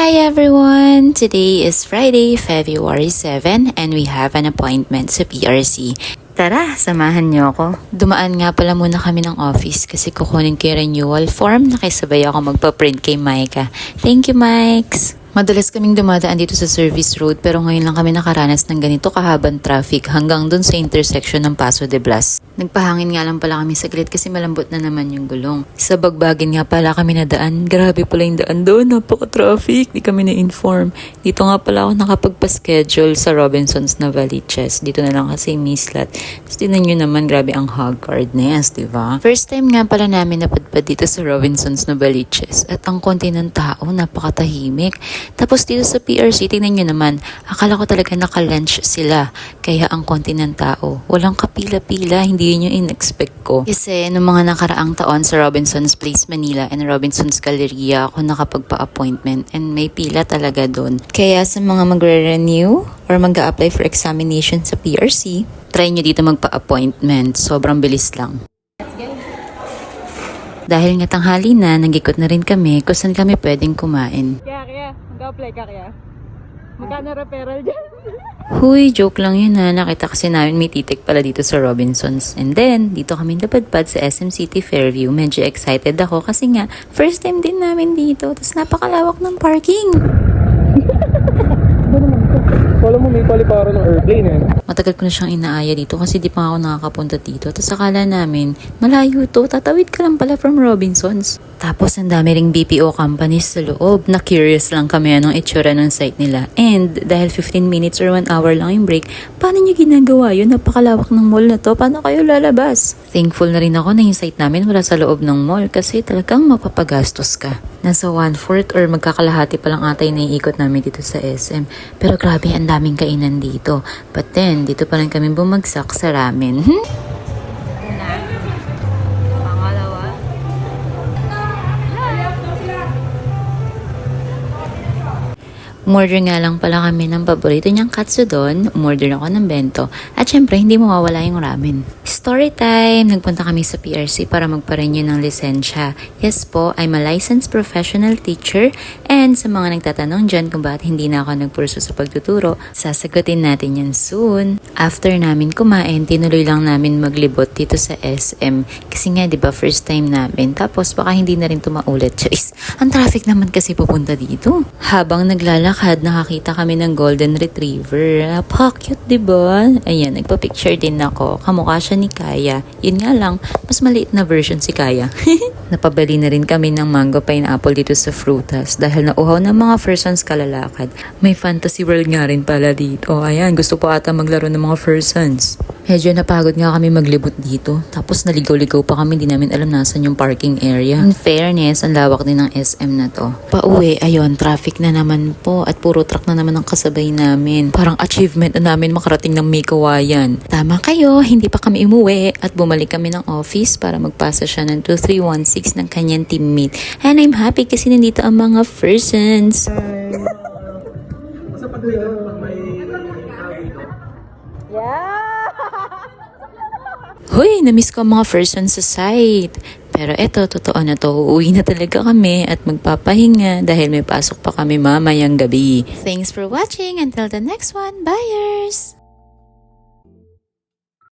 Hi everyone! Today is Friday, February 7 and we have an appointment sa PRC. Tara, samahan niyo ako. Dumaan nga pala muna kami ng office kasi kukunin ko yung renewal form na kasabay ako magpa-print kay Micah. Thank you, Mikes! Madalas kaming dumadaan dito sa service road pero ngayon lang kami nakaranas ng ganito kahabang traffic hanggang dun sa intersection ng Paso de Blas. Nagpahangin nga lang pala kami saglit kasi malambot na naman yung gulong. Sa Bagbagin nga pala kami nadaan. Grabe pala yung daan doon. Napaka-traffic. Di kami na-inform. Dito nga pala ako nakapagpa-schedule sa Robinsons Novaliches. Dito na lang kasi mislat. Tapos tinan nyo naman, grabe ang Hogwarts, diba? First time nga pala namin napadpad dito sa Robinsons Novaliches. At ang konti ng tao, napakatahimik. Tapos dito sa PRC, tingnan nyo naman, akala ko talaga naka-lunch sila. Kaya ang konti ng tao. Walang kapila-pila, hindi yun yung in-expect ko. Kasi noong mga nakaraang taon sa Robinsons Place Manila and Robinsons Galleria, ako nakapagpa-appointment and may pila talaga doon. Kaya sa mga magre-renew or mag-a-apply for examination sa PRC, try nyo dito magpa-appointment. Sobrang bilis lang. Dahil nga tanghali na, nag-ikot na rin kami kung saan kami pwedeng kumain. Kaya, mag-apply ka kaya. Magkano referral dyan? Huy, joke lang yun ha. Nakita kasi namin may titik pala dito sa Robinsons. And then, dito kami napadpad sa SM City Fairview. Medyo excited ako kasi nga, first time din namin dito. Tapos napakalawak ng parking. Wala mo may palipara ng airplane eh. Matagal ko na siyang inaaya dito kasi di pa ako nakakapunta dito. Tapos akala namin, malayo to, tatawid ka lang pala from Robinsons. Tapos ang dami ring BPO companies sa loob. Na-curious lang kami anong itsura ng site nila. And dahil 15 minutes or 1 hour lang yung break, paano nyo ginagawa yun? Napakalawak ng mall na to. Paano kayo lalabas? Thankful na rin ako na yung site namin wala sa loob ng mall kasi talagang mapapagastos ka. Nasa 1/4 or magkakalahati pa lang atay na iikot namin dito sa SM. Pero grabe, ang daming kainan dito. But then, dito pa rin kami bumagsak sa ramen. Umorder nga lang pala kami ng paborito niyang katsudon, umorder ako ng bento, at syempre hindi mawawala yung ramen. Story time! Nagpunta kami sa PRC para magpa-renew ng lisensya. Yes po, I'm a licensed professional teacher and sa mga nagtatanong dyan kung bakit hindi na ako nagpurso sa pagtuturo, sasagutin natin yan soon. After namin kumain, tinuloy lang namin maglibot dito sa SM kasi nga diba first time namin tapos baka hindi na rin tumaulit. Choice! Ang traffic naman kasi pupunta dito. Habang naglalakad, nakakita kami ng golden retriever. Napaka-cute, diba? Ayan, nagpa-picture din ako. Kamukha siya ni Kaya. Yun nga lang, mas maliit na version si Kaya. Napabali na rin kami ng mango pineapple dito sa Frutas dahil nauhaw ng mga persons kalalakad. May fantasy world nga rin pala dito. Ayan, gusto po ata maglaro ng mga persons. Medyo napagod nga kami maglibot dito. Tapos naligaw-ligaw pa kami, di namin alam nasan yung parking area. In fairness, ang lawak din ng SM na to. Pauwi, ayun, traffic na naman po at puro truck na naman ang kasabay namin. Parang achievement na namin makarating ng May Kawayan. Tama kayo, hindi pa kami umuwi at bumalik kami ng office para magpasa siya ng 2316 ng kanyang teammate. And I'm happy kasi nandito ang mga persons. Sa pag-wait pag may Yeah! Hoy, namiss ko ang mga persons sa site. Pero eto, totoo na to. Uuwi na talaga kami at magpapahinga dahil may pasok pa kami mamayang gabi. Thanks for watching. Until the next one. Buyers!